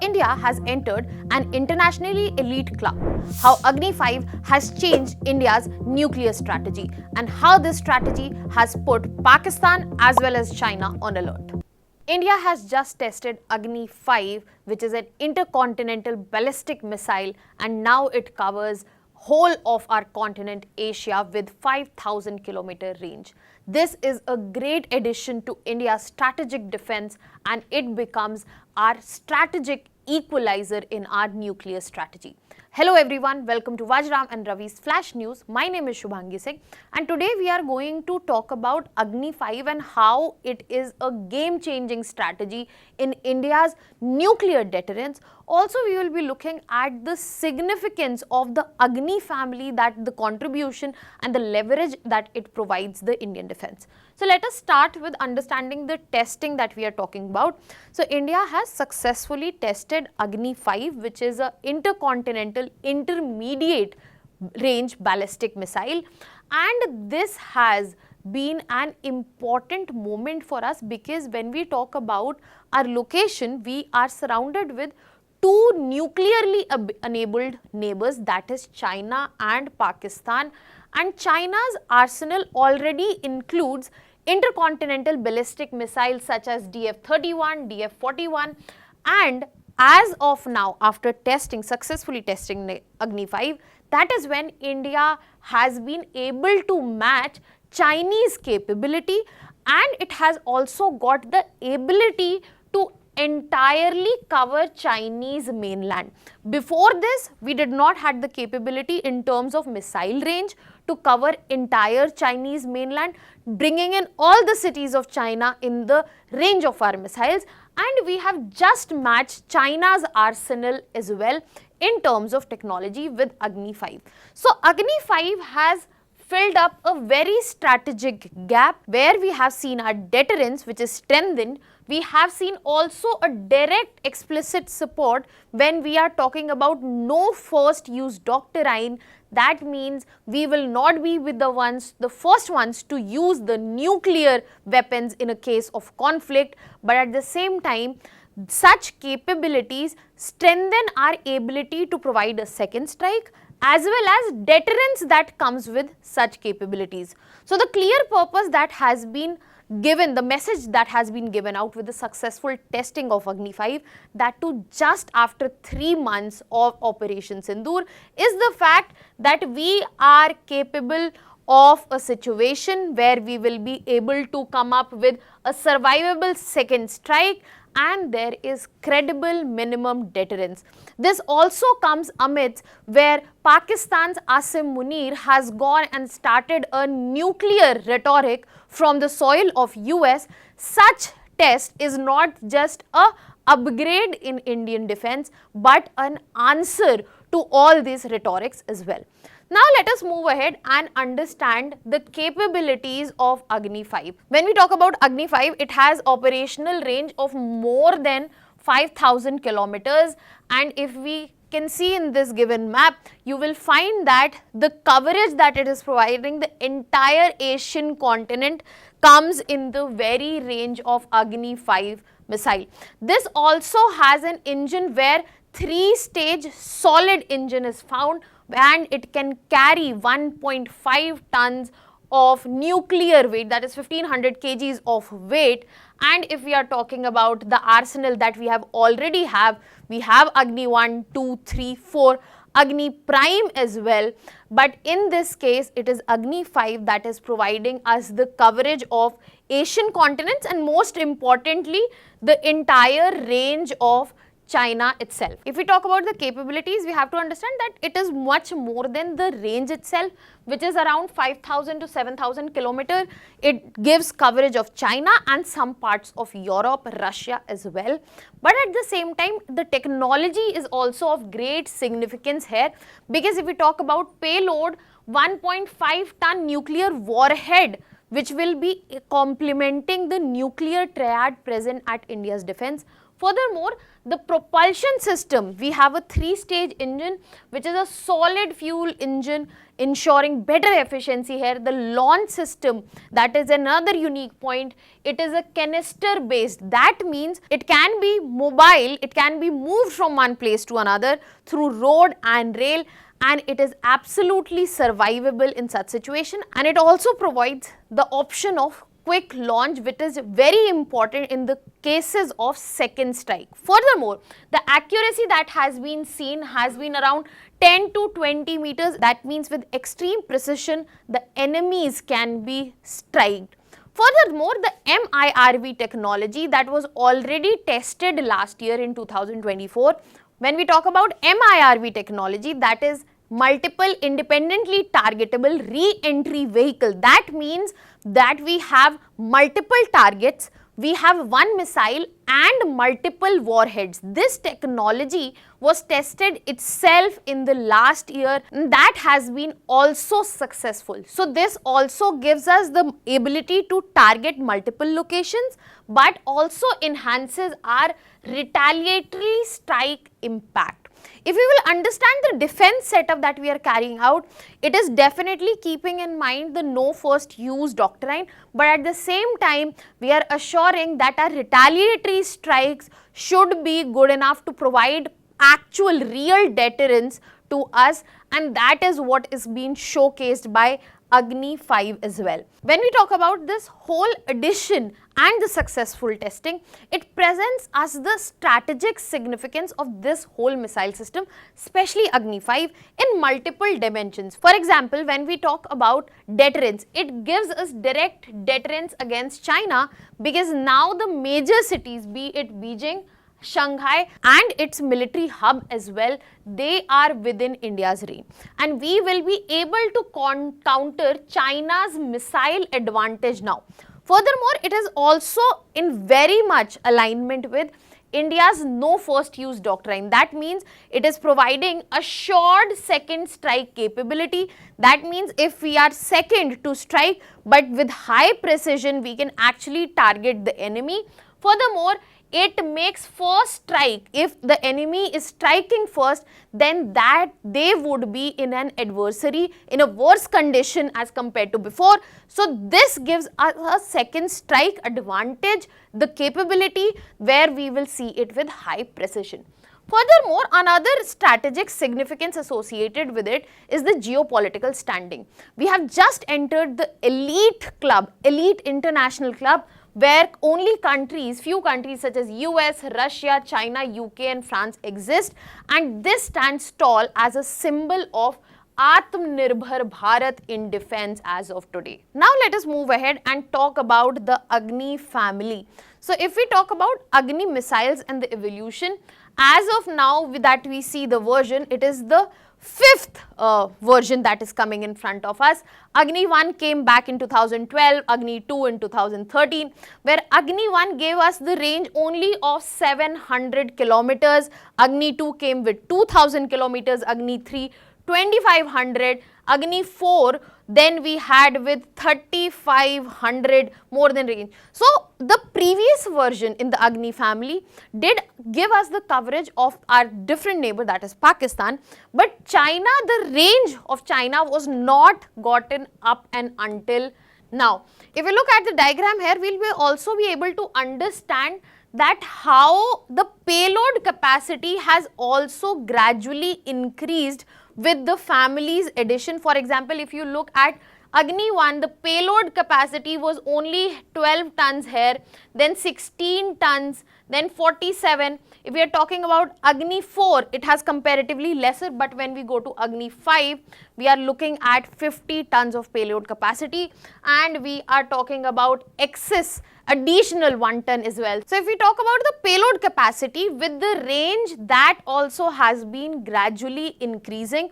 India has entered an internationally elite club, how Agni-5 has changed India's nuclear strategy, and how this strategy has put Pakistan as well as China on alert. India has just tested Agni-5, which is an intercontinental ballistic missile, and now it covers whole of our continent Asia with 5,000-kilometer range. This is a great addition to India's strategic defense, and it becomes our strategic equalizer in our nuclear strategy. Hello everyone, welcome to Vajiram and Ravi's Flash News. My name is Shubhangi Singh, and today we are going to talk about Agni-5 and how it is a game-changing strategy in India's nuclear deterrence. Also, we will be looking at the significance of the Agni family, that the contribution and the leverage that it provides the Indian defense. So let us start with understanding the testing that we are talking about. So India has successfully tested Agni-5, which is an intercontinental intermediate range ballistic missile, and this has been an important moment for us because when we talk about our location, we are surrounded with two nuclearly enabled neighbors, that is China and Pakistan, and China's arsenal already includes intercontinental ballistic missiles such as DF-31, DF-41, and as of now, after successfully testing Agni-5, that is when India has been able to match Chinese capability, and it has also got the ability to entirely cover Chinese mainland. Before this, we did not have the capability in terms of missile range to cover entire Chinese mainland, bringing in all the cities of China in the range of our missiles, and we have just matched China's arsenal as well in terms of technology with Agni-5. So Agni-5 has filled up a very strategic gap where we have seen our deterrence, which is strengthened. We have seen also a direct explicit support when we are talking about no first use doctrine. That means we will not be with the first ones to use the nuclear weapons in a case of conflict, but at the same time, such capabilities strengthen our ability to provide a second strike as well as deterrence that comes with such capabilities. So the clear purpose that has been given, the message that has been given out with the successful testing of Agni-5, that to just after 3 months of Operation Sindoor, is the fact that we are capable of a situation where we will be able to come up with a survivable second strike, and there is credible minimum deterrence. This also comes amidst where Pakistan's Asim Munir has gone and started a nuclear rhetoric from the soil of US. Such test is not just a upgrade in Indian defense, but an answer to all these rhetorics as well. Now let us move ahead and understand the capabilities of Agni-5. When we talk about Agni-5, it has operational range of more than 5,000 kilometers, and if we can see in this given map, you will find that the coverage that it is providing, the entire Asian continent comes in the very range of Agni-5 missile. This also has an engine where 3-stage solid engine is found, and it can carry 1.5 tons of nuclear weight, that is 1500 kgs of weight. And if we are talking about the arsenal that we have already we have Agni 1, 2, 3, 4, Agni Prime as well, but in this case it is Agni-5 that is providing us the coverage of Asian continents and most importantly the entire range of China itself. If we talk about the capabilities, we have to understand that it is much more than the range itself, which is around 5,000 to 7,000 kilometers. It gives coverage of China and some parts of Europe, Russia as well. But at the same time, the technology is also of great significance here, because if we talk about payload, 1.5 ton nuclear warhead, which will be complementing the nuclear triad present at India's defense. Furthermore, the propulsion system, we have a 3-stage engine which is a solid fuel engine ensuring better efficiency here. The launch system, that is another unique point. It is a canister based. That means it can be mobile, it can be moved from one place to another through road and rail, and it is absolutely survivable in such situation. And it also provides the option of quick launch, which is very important in the cases of second strike. Furthermore, the accuracy that has been seen has been around 10 to 20 meters. That means with extreme precision, the enemies can be striked. Furthermore, the MIRV technology that was already tested last year in 2024. When we talk about MIRV technology, that is multiple independently targetable re-entry vehicle. That means that we have multiple targets, we have one missile and multiple warheads. This technology was tested itself in the last year, and that has been also successful. So this also gives us the ability to target multiple locations, but also enhances our retaliatory strike impact. If we will understand the defense setup that we are carrying out, it is definitely keeping in mind the no first use doctrine, but at the same time, we are assuring that our retaliatory strikes should be good enough to provide actual real deterrence to us, and that is what is being showcased by Agni-5 as well. When we talk about this whole addition and the successful testing, it presents us the strategic significance of this whole missile system, especially Agni-5, in multiple dimensions. For example, when we talk about deterrence, it gives us direct deterrence against China, because now the major cities, be it Beijing, Shanghai and its military hub as well, they are within India's range, and we will be able to counter China's missile advantage now. Furthermore, it is also in very much alignment with India's no first use doctrine. That means it is providing assured second strike capability. That means if we are second to strike, but with high precision, we can actually target the enemy. Furthermore, it makes first strike. If the enemy is striking first, then that they would be in an adversary in a worse condition as compared to before. So this gives us a second strike advantage, the capability where we will see it with high precision. Furthermore, another strategic significance associated with it is the geopolitical standing. We have just entered the elite club, elite international club, where only countries, few countries such as US, Russia, China, UK and France exist, and this stands tall as a symbol of Atmanirbhar Bharat in defense as of today. Now let us move ahead and talk about the Agni family. So if we talk about Agni missiles and the evolution, as of now that we see the version, it is the fifth version that is coming in front of us. Agni-1 came back in 2012, Agni-2 in 2013, where Agni-1 gave us the range only of 700 kilometers, Agni-2 came with 2000 kilometers, Agni-3 2500, Agni-4 then we had with 3500 more than range. So the previous version in the Agni family did give us the coverage of our different neighbor, that is Pakistan, but China, the range of China was not gotten up and until now. If we look at the diagram here, we will also be able to understand that how the payload capacity has also gradually increased with the family's addition. For example, if you look at Agni-1, the payload capacity was only 12 tons here, then 16 tons, then 47. If we are talking about Agni-4, it has comparatively lesser, but when we go to Agni-5, we are looking at 50 tons of payload capacity, and we are talking about excess additional 1 ton as well. So if we talk about the payload capacity with the range, that also has been gradually increasing.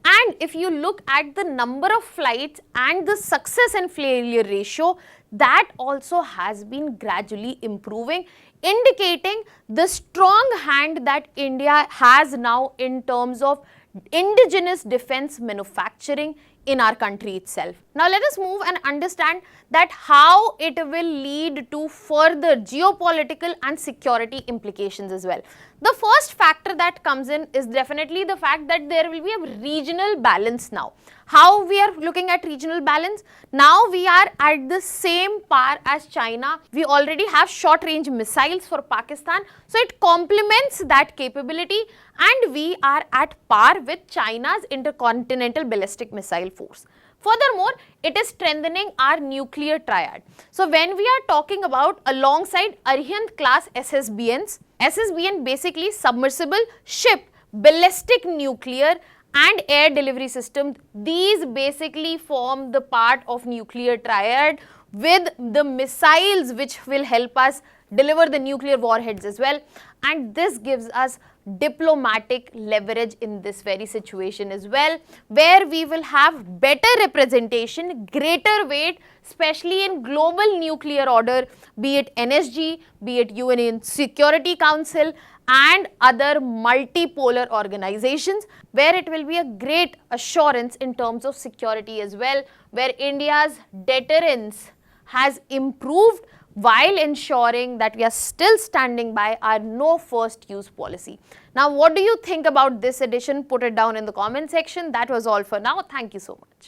And if you look at the number of flights and the success and failure ratio, that also has been gradually improving, indicating the strong hand that India has now in terms of indigenous defense manufacturing in our country itself. Now let us move and understand that how it will lead to further geopolitical and security implications as well. The first factor that comes in is definitely the fact that there will be a regional balance now. How we are looking at regional balance? Now we are at the same par as China. We already have short range missiles for Pakistan, so it complements that capability, and we are at par with China's intercontinental ballistic missile force. Furthermore, it is strengthening our nuclear triad. So when we are talking about alongside Arihant class SSBNs, SSBN basically submersible ship, ballistic nuclear and air delivery system, these basically form the part of nuclear triad with the missiles which will help us deliver the nuclear warheads as well, and this gives us diplomatic leverage in this very situation as well, where we will have better representation, greater weight, especially in global nuclear order, be it NSG, be it UN Security Council and other multipolar organizations, where it will be a great assurance in terms of security as well, where India's deterrence has improved while ensuring that we are still standing by our no first use policy. Now, what do you think about this edition? Put it down in the comment section. That was all for now. Thank you so much.